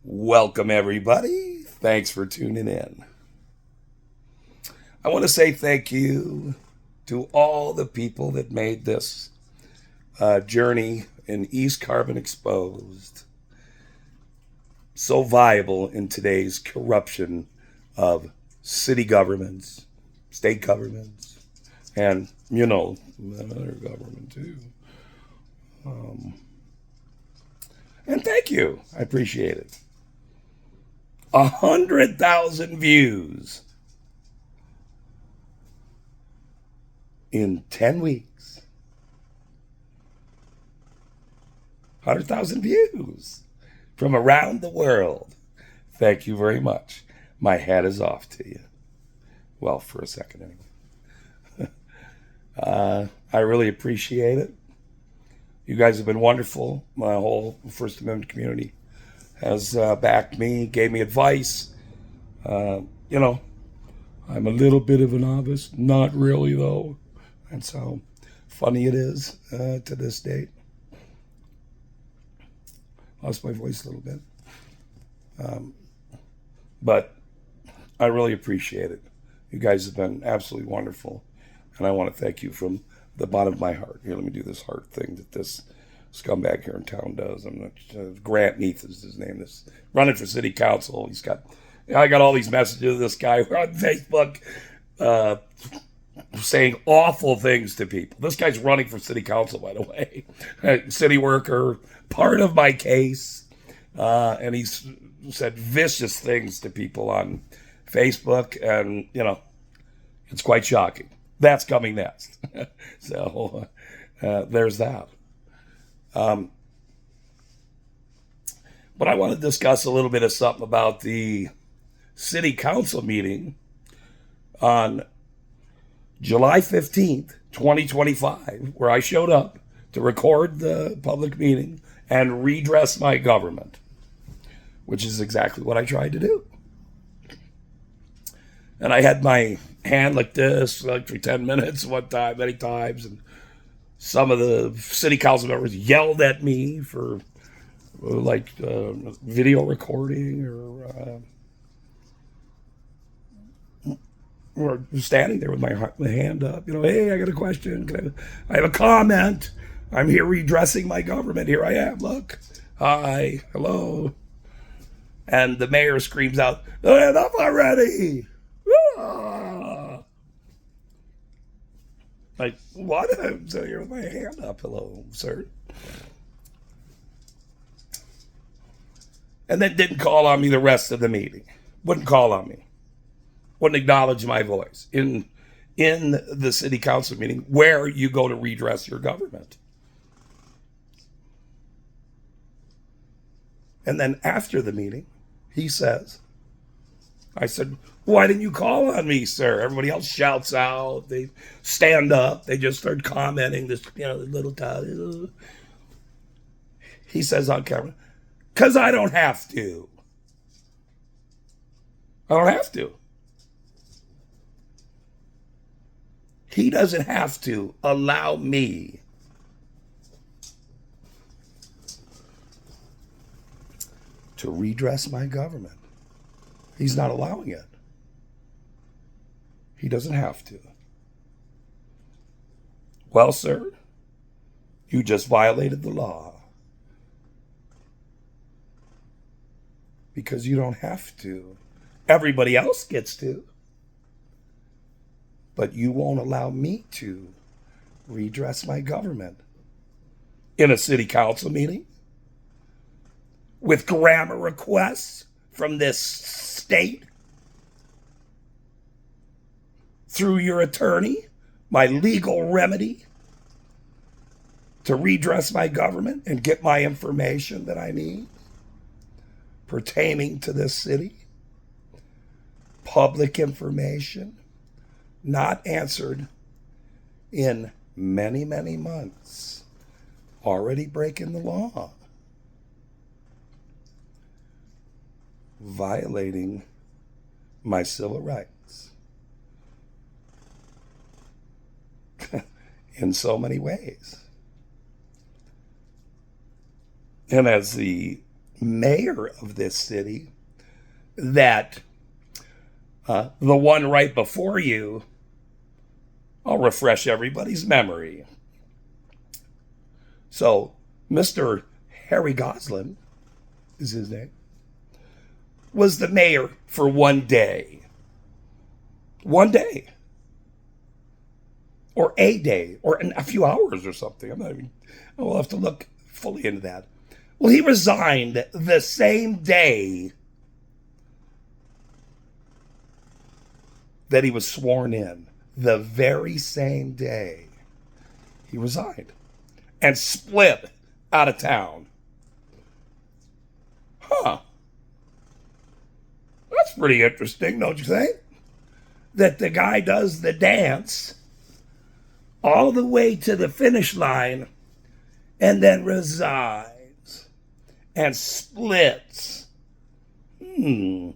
Welcome, everybody. Thanks for tuning in. I want to say thank you to all the people that made this journey in East Carbon Exposed so viable in today's corruption of city governments, state governments, and, another government too. And thank you. I appreciate it. 100,000 views in 10 weeks. 100,000 views from around the world. Thank you very much. My hat is off to you. Well, for a second anyway. I really appreciate it. You guys have been wonderful. My whole First Amendment community has backed me, gave me advice. I'm a little bit of a novice. Not really, though. That's how funny it is to this date. Lost my voice a little bit. But I really appreciate it. You guys have been absolutely wonderful. And I want to thank you from the bottom of my heart. Here, let me do this heart thing that this scumbag here in town does. I'm not, Grant Neath is his name. This running for city council. I got all these messages of this guy on Facebook saying awful things to people. This guy's running for city council, by the way. City worker, part of my case. And he's said vicious things to people on Facebook. And, it's quite shocking. That's coming next. So there's that. But I want to discuss a little bit of something about the city council meeting on July 15th, 2025, where I showed up to record the public meeting and redress my government, which is exactly what I tried to do. And I had my hand like this, like for 10 minutes one time, many times, and some of the city council members yelled at me for video recording or standing there with my hand up. Hey, I got a question. I have a comment. I'm here redressing my government. Here I am. Look. Hi. Hello. And the mayor screams out, enough already. Ah. Like, what? I'm sitting here with my hand up. Hello, sir. And then didn't call on me the rest of the meeting. Wouldn't call on me. Wouldn't acknowledge my voice in the city council meeting where you go to redress your government. And then after the meeting, he says, I said, why didn't you call on me, sir? Everybody else shouts out. They stand up. They just start commenting this, little town. He says on camera, because I don't have to. I don't have to. He doesn't have to allow me to redress my government. He's not allowing it. He doesn't have to. Well, sir, you just violated the law. Because you don't have to. Everybody else gets to. But you won't allow me to redress my government in a city council meeting with grammar requests from this state through your attorney, my legal remedy to redress my government and get my information that I need pertaining to this city. Public information not answered in many, many months. Already breaking the law. Violating my civil rights in so many ways. And as the mayor of this city that the one right before you, I'll refresh everybody's memory. So, Mr. Harry Goslin is his name, was the mayor for one day. One day. Or a day, or a few hours or something. We'll have to look fully into that. Well, he resigned the same day that he was sworn in. The very same day he resigned and split out of town. Huh. That's pretty interesting, don't you think? That the guy does the dance all the way to the finish line and then resigns and splits. That's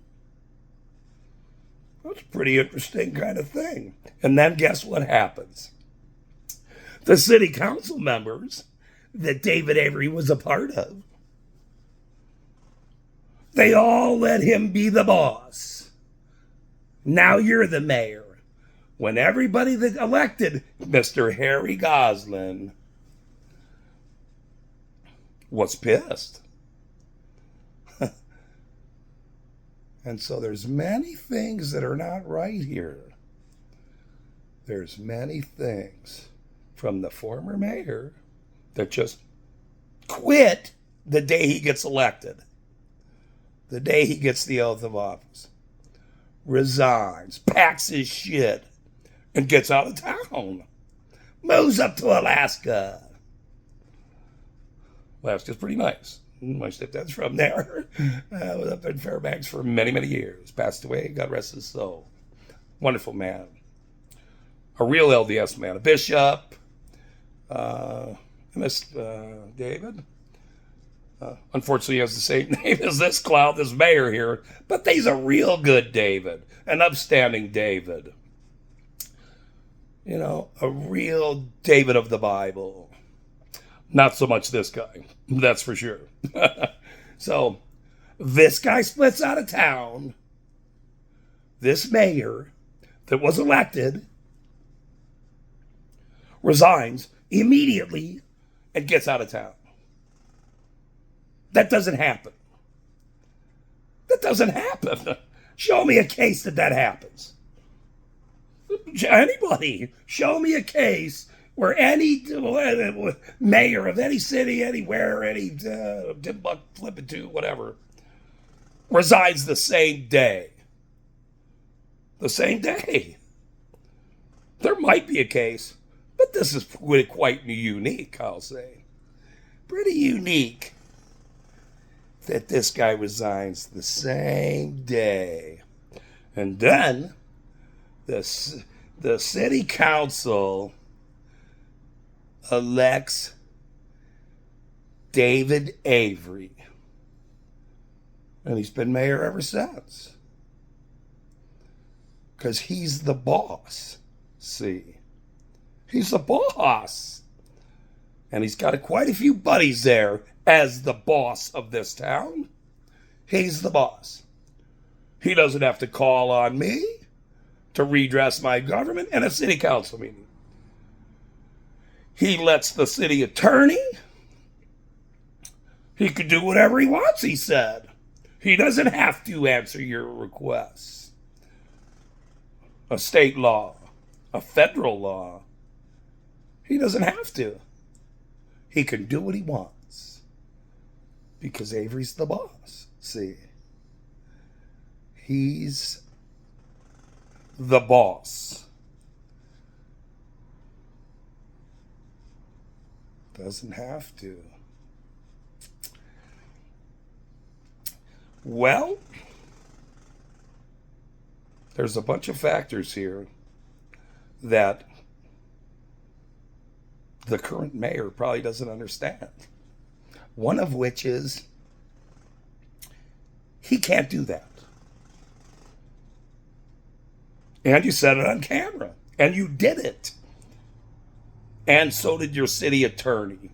a pretty interesting kind of thing. And then guess what happens? The city council members that David Avery was a part of, they all let him be the boss. Now you're the mayor. When everybody that elected Mr. Harry Goslin was pissed. And so there's many things that are not right here. There's many things from the former mayor that just quit the day he gets elected, the day he gets the oath of office, resigns, packs his shit, and gets out of town, moves up to Alaska. Alaska's pretty nice. My stepdad's from there. I was up there in Fairbanks for many, many years. Passed away, God rest his soul. Wonderful man. A real LDS man. A bishop. I miss David. Unfortunately, he has the same name as this clown, this mayor here. But he's a real good David. An upstanding David. You know, a real David of the Bible. Not so much this guy, that's for sure. So, this guy splits out of town. This mayor that was elected resigns immediately and gets out of town. That doesn't happen. That doesn't happen. Show me a case that happens. Anybody, show me a case where any mayor of any city, anywhere, any Timbuk, Flippin' whatever, resigns the same day. The same day. There might be a case, but this is quite unique, I'll say. Pretty unique that this guy resigns the same day. And then the city council elects David Avery. And he's been mayor ever since. Because he's the boss. See? He's the boss. And he's got quite a few buddies there as the boss of this town. He's the boss. He doesn't have to call on me to redress my government in a city council meeting. He lets the city attorney, he could do whatever he wants, he said. He doesn't have to answer your requests. A state law, a federal law, he doesn't have to. He can do what he wants. Because Avery's the boss, see. He's the boss. Doesn't have to. Well, there's a bunch of factors here that the current mayor probably doesn't understand. One of which is he can't do that. And you said it on camera. And you did it. And so did your city attorney.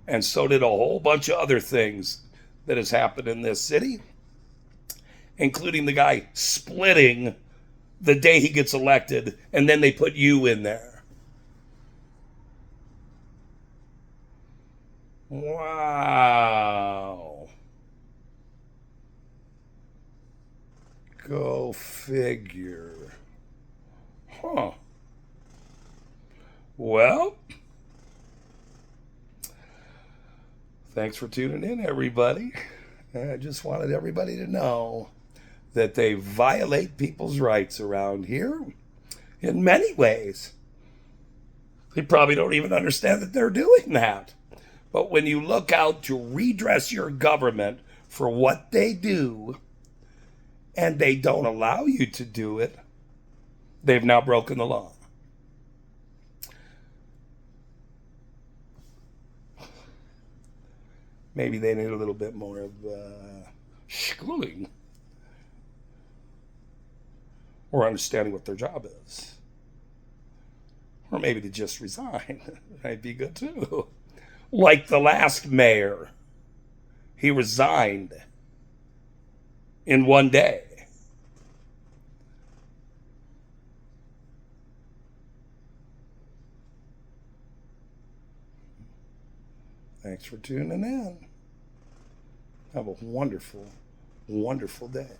And so did a whole bunch of other things that has happened in this city, including the guy splitting the day he gets elected, and then they put you in there. Wow. Go figure. Huh. Well, thanks for tuning in, everybody. I just wanted everybody to know that they violate people's rights around here in many ways. They probably don't even understand that they're doing that. But when you look out to redress your government for what they do, and they don't allow you to do it, they've now broken the law. Maybe they need a little bit more of schooling or understanding what their job is. Or maybe to just resign. That'd be good too. Like the last mayor, he resigned in one day. Thanks for tuning in. Have a wonderful, wonderful day.